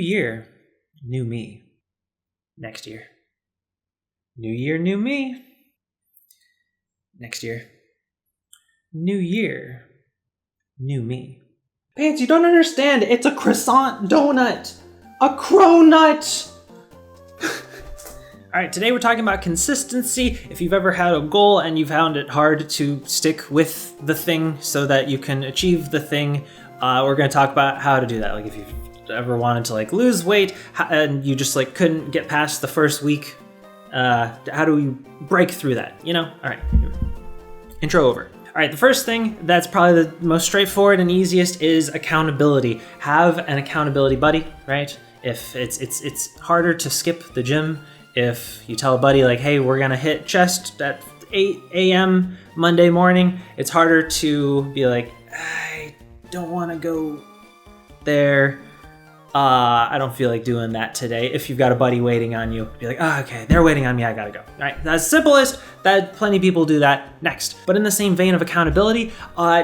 year, new me. Next year. New year, new me. Next year. New year, new me. Pants, you don't understand. It's a croissant donut. A cronut. All right, today we're talking about consistency. If you've ever had a goal and you found it hard to stick with the thing so that you can achieve the thing, we're going to talk about how to do that. Like if you've ever wanted to like lose weight and you just like couldn't get past the first week, how do we break through that? You know? All right, intro over. All right, the first thing that's probably the most straightforward and easiest is accountability. Have an accountability buddy, right? If it's harder to skip the gym, if you tell a buddy like, hey, we're gonna hit chest at 8 a.m. Monday morning, it's harder to be like, I don't wanna go there. I don't feel like doing that today. If you've got a buddy waiting on you, be like, oh, okay, they're waiting on me, I gotta go. All right, that's simplest. That plenty of people do that. Next, but in the same vein of accountability,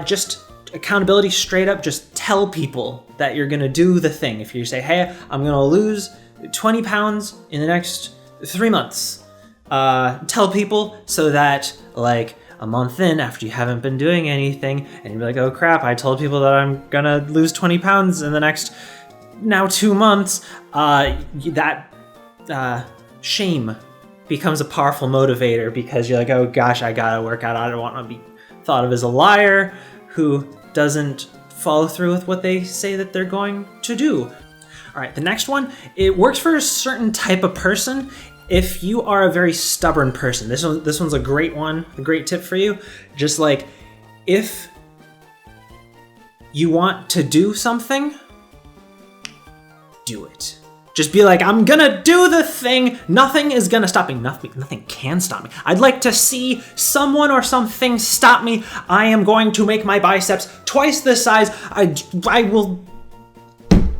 just accountability straight up, just tell people that you're gonna do the thing. If you say, hey, I'm gonna lose 20 pounds in the next 3 months, tell people so that like a month in after you haven't been doing anything and you're like, oh crap, I told people that I'm gonna lose 20 pounds in the next now 2 months, that shame becomes a powerful motivator because you're like, oh gosh, I gotta work out. I don't want to be thought of as a liar who doesn't follow through with what they say that they're going to do. All right, the next one, it works for a certain type of person. If you are a very stubborn person, this one's a great one, a great tip for you. Just like, if you want to do something, do it. Just be like, I'm gonna do the thing. Nothing is gonna stop me. Nothing can stop me. I'd like to see someone or something stop me. I am going to make my biceps twice the size. I will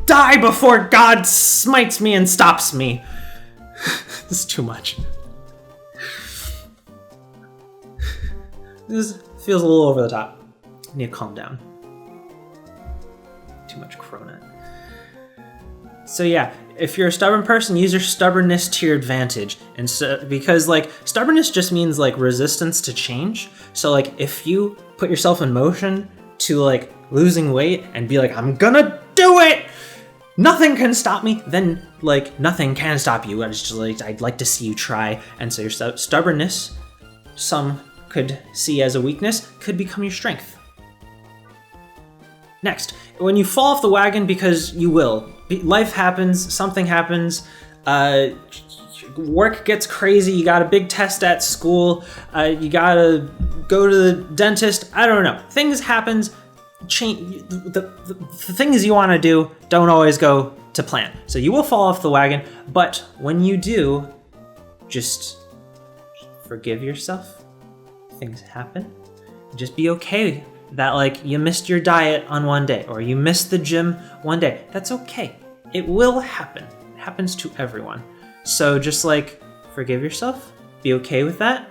die before God smites me and stops me. This is too much. This feels a little over the top. I need to calm down. Too much cronut. So yeah, if you're a stubborn person, use your stubbornness to your advantage. And so, because like stubbornness just means like resistance to change. So like if you put yourself in motion to like losing weight and be like, I'm gonna do it, nothing can stop me, then like nothing can stop you. I'd like to see you try. And so your stubbornness, some could see as a weakness, could become your strength. Next, when you fall off the wagon, because you will, life happens, something happens, work gets crazy, you got a big test at school, you gotta go to the dentist, I don't know. Things happen, the things you wanna do don't always go to plan. So you will fall off the wagon, but when you do, just forgive yourself. Things happen. Just be okay that like you missed your diet on one day or you missed the gym one day. That's okay. It will happen. It happens to everyone. So just like forgive yourself, be okay with that,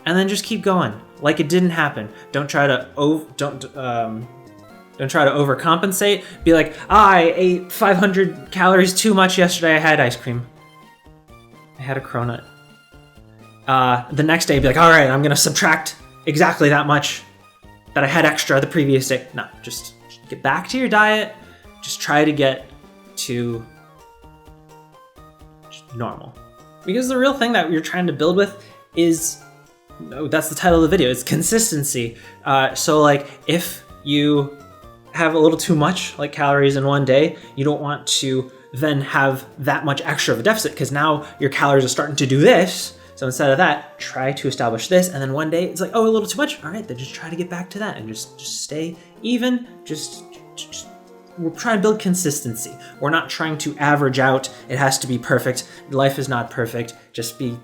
and then just keep going like it didn't happen. Don't try to overcompensate. Be like, I ate 500 calories too much yesterday. I had ice cream. I had a cronut. The next day, be like, all right, I'm gonna subtract exactly that much that I had extra the previous day. No, just get back to your diet. Just try to get to normal. Because the real thing that you're trying to build with is, that's the title of the video, it's consistency. So like if you have a little too much like calories in one day, you don't want to then have that much extra of a deficit because now your calories are starting to do this. So instead of that, try to establish this, and then one day it's like, oh, a little too much. All right, then just try to get back to that and just stay even. Just we're trying to build consistency. We're not trying to average out. It has to be perfect. Life is not perfect. Just be.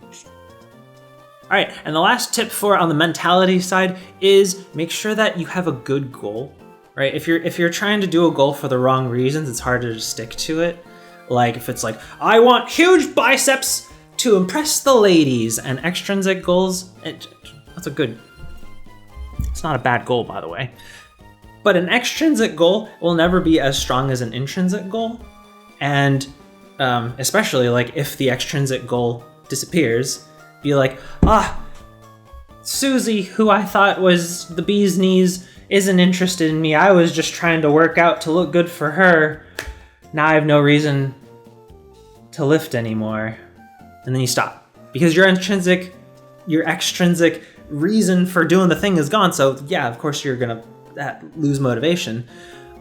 All right, and the last tip for on the mentality side is make sure that you have a good goal, right? If you're trying to do a goal for the wrong reasons, it's harder to stick to it. Like if it's like, I want huge biceps to impress the ladies and extrinsic goals, it's not a bad goal, by the way. But an extrinsic goal will never be as strong as an intrinsic goal. And especially like if the extrinsic goal disappears, be like, Susie, who I thought was the bee's knees, isn't interested in me. I was just trying to work out to look good for her. Now I have no reason to lift anymore. And then you stop because your extrinsic reason for doing the thing is gone. So yeah, of course you're gonna lose motivation.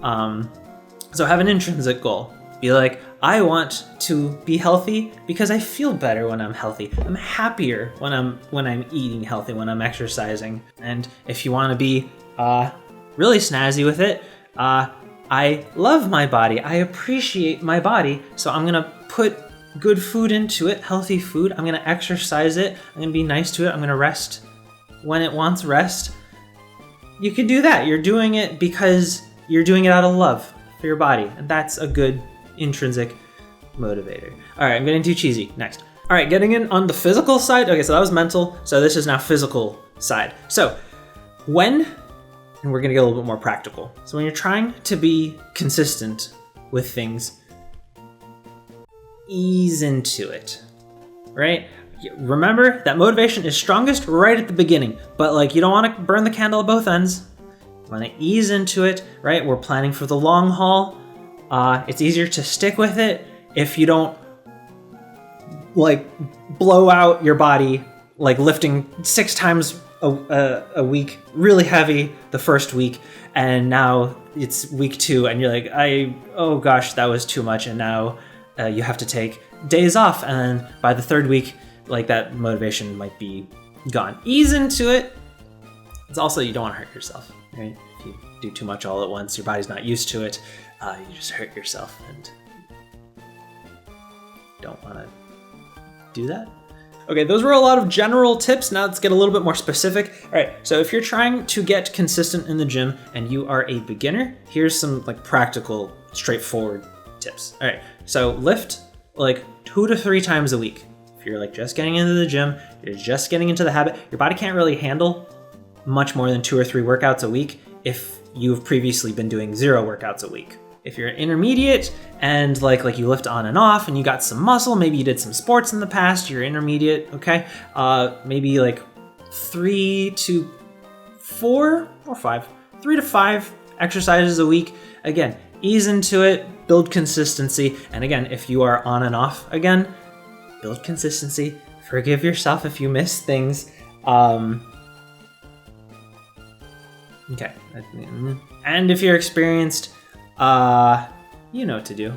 So have an intrinsic goal. Be like, I want to be healthy because I feel better when I'm healthy. I'm happier when I'm eating healthy, when I'm exercising. And if you want to be really snazzy with it, I love my body. I appreciate my body. So I'm gonna put good food into it, healthy food. I'm gonna exercise it. I'm gonna be nice to it. I'm gonna rest when it wants rest. You can do that. You're doing it because you're doing it out of love for your body. And that's a good intrinsic motivator. All right, I'm getting too cheesy. Next. All right, getting in on the physical side. Okay, so that was mental. So this is now physical side. So and we're gonna get a little bit more practical. So when you're trying to be consistent with things, ease into it, right? Remember that motivation is strongest right at the beginning, but like you don't want to burn the candle at both ends. You want to ease into it, right? We're planning for the long haul. It's easier to stick with it if you don't like blow out your body, like lifting 6 times a week, really heavy the first week, and now it's week 2 and you're like, oh gosh, that was too much, and now you have to take days off, and then by the 3rd week, like that motivation might be gone. Ease into it. It's also, you don't want to hurt yourself, right? If you do too much all at once, your body's not used to it, you just hurt yourself, and don't want to do that. Okay, those were a lot of general tips. Now let's get a little bit more specific. All right, so if you're trying to get consistent in the gym and you are a beginner, here's some like practical, straightforward tips. All right, so lift like 2 to 3 times a week. If you're like just getting into the gym, you're just getting into the habit, your body can't really handle much more than 2 or 3 workouts a week if you've previously been doing 0 workouts a week. If you're intermediate and like you lift on and off and you got some muscle, maybe you did some sports in the past, you're intermediate, okay? Maybe like 3 to 5 exercises a week. Again, ease into it, build consistency. And again, if you are on and off again, build consistency. Forgive yourself if you miss things. Okay. And if you're experienced, you know what to do.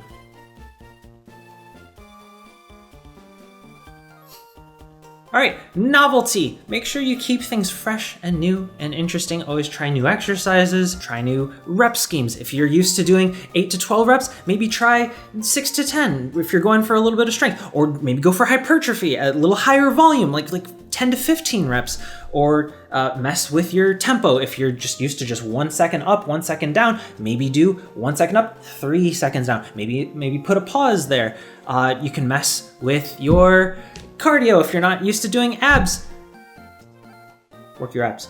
All right, novelty. Make sure you keep things fresh and new and interesting. Always try new exercises, try new rep schemes. If you're used to doing 8 to 12 reps, maybe try 6 to 10 if you're going for a little bit of strength, or maybe go for hypertrophy, a little higher volume, like 10 to 15 reps, or mess with your tempo. If you're just used to just 1 second up, 1 second down, maybe do 1 second up, 3 seconds down. Maybe put a pause there. You can mess with your cardio. If you're not used to doing abs, work your abs.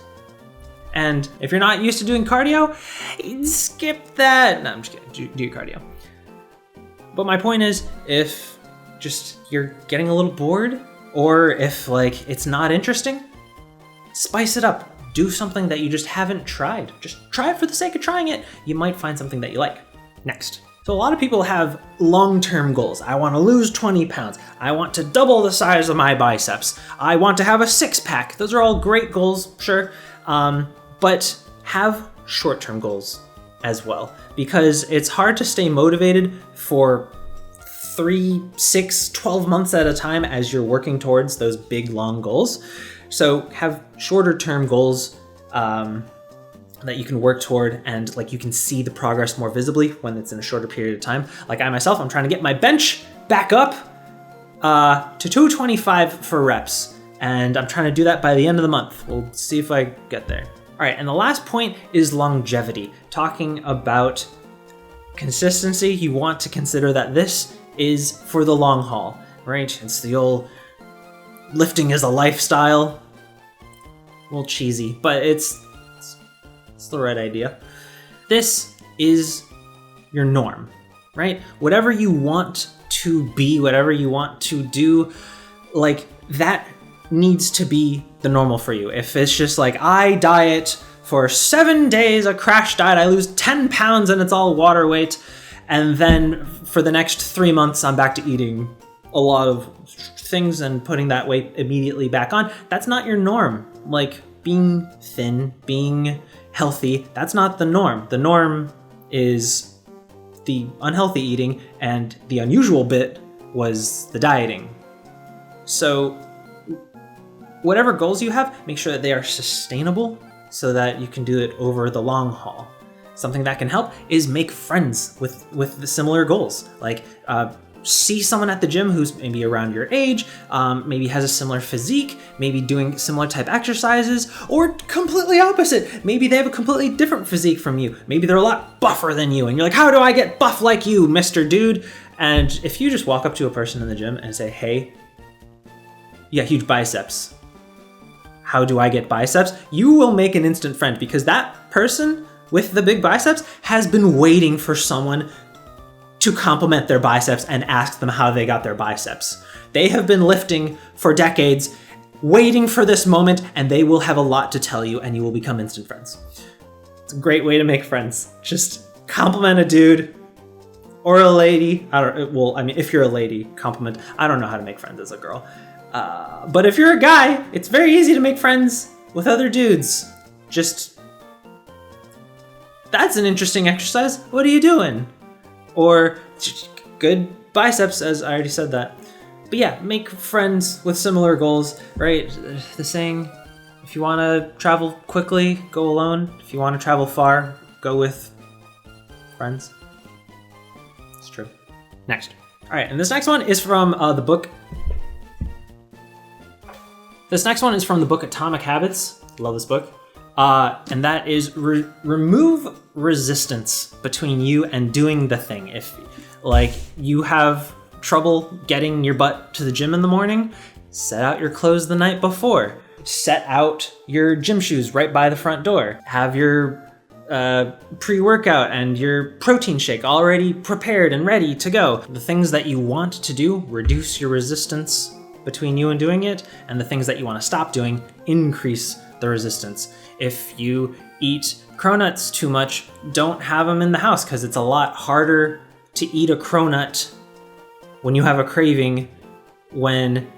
And if you're not used to doing cardio, skip that. No, I'm just kidding. Do your cardio. But my point is, if just you're getting a little bored, or if like it's not interesting, spice it up. Do something that you just haven't tried. Just try it for the sake of trying it. You might find something that you like. Next. So a lot of people have long-term goals. I want to lose 20 pounds. I want to double the size of my biceps. I want to have a 6-pack. Those are all great goals, sure. But have short-term goals as well, because it's hard to stay motivated for 3, 6, 12 months at a time as you're working towards those big, long goals. So have shorter-term goals that you can work toward, and like you can see the progress more visibly when it's in a shorter period of time. Like I myself, I'm trying to get my bench back up to 225 for reps, and I'm trying to do that by the end of the month. We'll see if I get there. All right, and the last point is longevity. Talking about consistency, you want to consider that this is for the long haul, right? It's the old lifting is a lifestyle. A little cheesy, but it's the right idea. This is your norm, right? Whatever you want to be, whatever you want to do, like that needs to be the normal for you. If it's just like, I diet for 7 days, a crash diet, I lose 10 pounds and it's all water weight, and then for the next 3 months, I'm back to eating a lot of things and putting that weight immediately back on. That's not your norm. Like being thin, being healthy, that's not the norm. The norm is the unhealthy eating, and the unusual bit was the dieting. So whatever goals you have, make sure that they are sustainable so that you can do it over the long haul. Something that can help is make friends with the similar goals. Like see someone at the gym who's maybe around your age, maybe has a similar physique, maybe doing similar type exercises, or completely opposite. Maybe they have a completely different physique from you. Maybe they're a lot buffer than you, and you're like, how do I get buff like you, Mr. Dude? And if you just walk up to a person in the gym and say, hey, you got huge biceps. How do I get biceps? You will make an instant friend, because that person with the big biceps has been waiting for someone to compliment their biceps and ask them how they got their biceps. They have been lifting for decades, waiting for this moment, and they will have a lot to tell you, and you will become instant friends. It's a great way to make friends. Just compliment a dude or a lady. If you're a lady, compliment. I don't know how to make friends as a girl. But if you're a guy, it's very easy to make friends with other dudes. Just, that's an interesting exercise. What are you doing? Or good biceps, as I already said that. But yeah, make friends with similar goals, right? The saying, if you want to travel quickly, go alone. If you want to travel far, go with friends. It's true. Next. All right, and this next one is from the book. This next one is from the book Atomic Habits. Love this book. And that is remove resistance between you and doing the thing. If like you have trouble getting your butt to the gym in the morning, set out your clothes the night before. Set out your gym shoes right by the front door. Have your pre-workout and your protein shake already prepared and ready to go. The things that you want to do, reduce your resistance between you and doing it, and the things that you want to stop doing, increase the resistance. If you eat cronuts too much, don't have them in the house, because it's a lot harder to eat a cronut when you have a craving when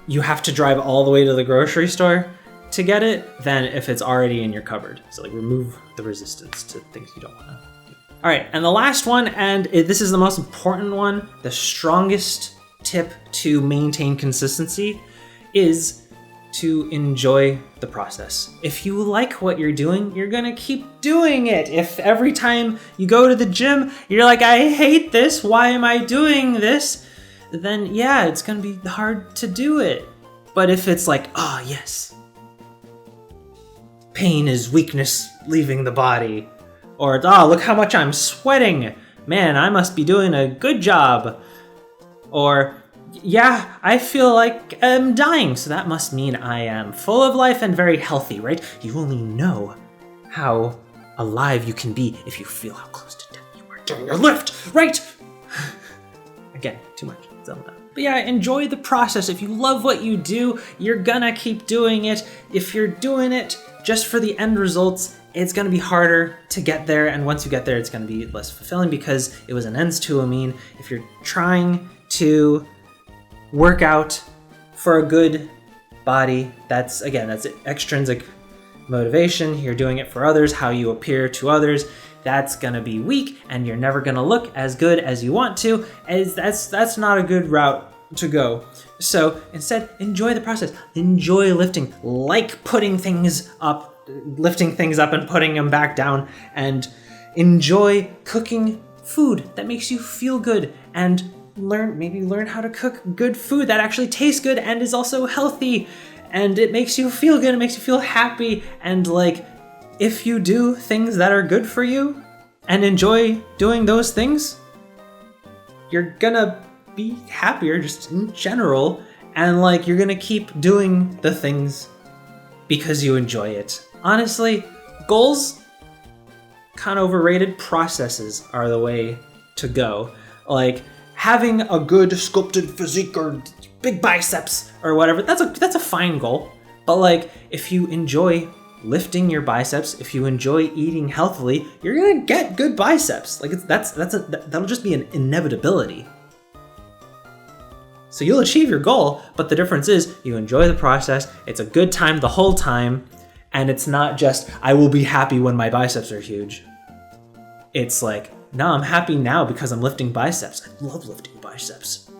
you have to drive all the way to the grocery store to get it than if it's already in your cupboard. So like remove the resistance to things you don't want to do. All right, and the last one, and this is the most important one, the strongest tip to maintain consistency is to enjoy the process. If you like what you're doing, you're gonna keep doing it. If every time you go to the gym, you're like, I hate this, why am I doing this? Then yeah, it's gonna be hard to do it. But if it's like, oh yes, pain is weakness leaving the body, or oh, look how much I'm sweating, man, I must be doing a good job. Or, yeah, I feel like I'm dying, so that must mean I am full of life and very healthy, right? You only know how alive you can be if you feel how close to death you are during your lift, right? Again, too much. Zelda. But yeah, enjoy the process. If you love what you do, you're gonna keep doing it. If you're doing it just for the end results, it's gonna be harder to get there, and once you get there, it's gonna be less fulfilling because it was an ends to a mean. If you're trying to work out for a good body, that's extrinsic motivation. You're doing it for others, how you appear to others. That's gonna be weak, and you're never gonna look as good as you want to. That's not a good route to go. So instead, enjoy the process. Enjoy lifting, like putting things up, lifting things up and putting them back down, and enjoy cooking food that makes you feel good, and learn how to cook good food that actually tastes good and is also healthy, and it makes you feel good, it makes you feel happy. And like, if you do things that are good for you and enjoy doing those things, you're gonna be happier just in general, and like you're gonna keep doing the things because you enjoy it. Honestly, goals kind of overrated. Processes are the way to go. Like having a good sculpted physique or big biceps or whatever, that's a fine goal. But like if you enjoy lifting your biceps, if you enjoy eating healthily, you're gonna get good biceps. Like that'll just be an inevitability. So you'll achieve your goal, but the difference is you enjoy the process, it's a good time the whole time, and it's not just, I will be happy when my biceps are huge. It's like, no, I'm happy now because I'm lifting biceps. I love lifting biceps.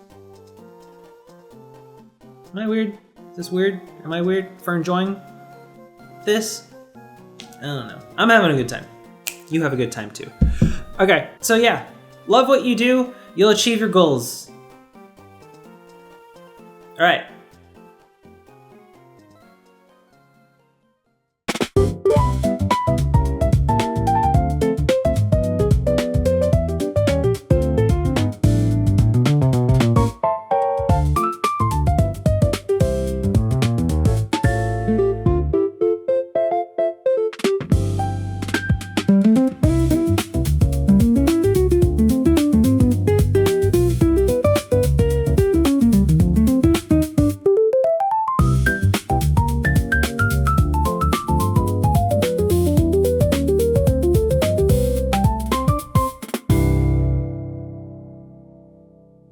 Am I weird? Is this weird? Am I weird for enjoying this? I don't know. I'm having a good time. You have a good time too. Okay, so yeah, love what you do, you'll achieve your goals. All right,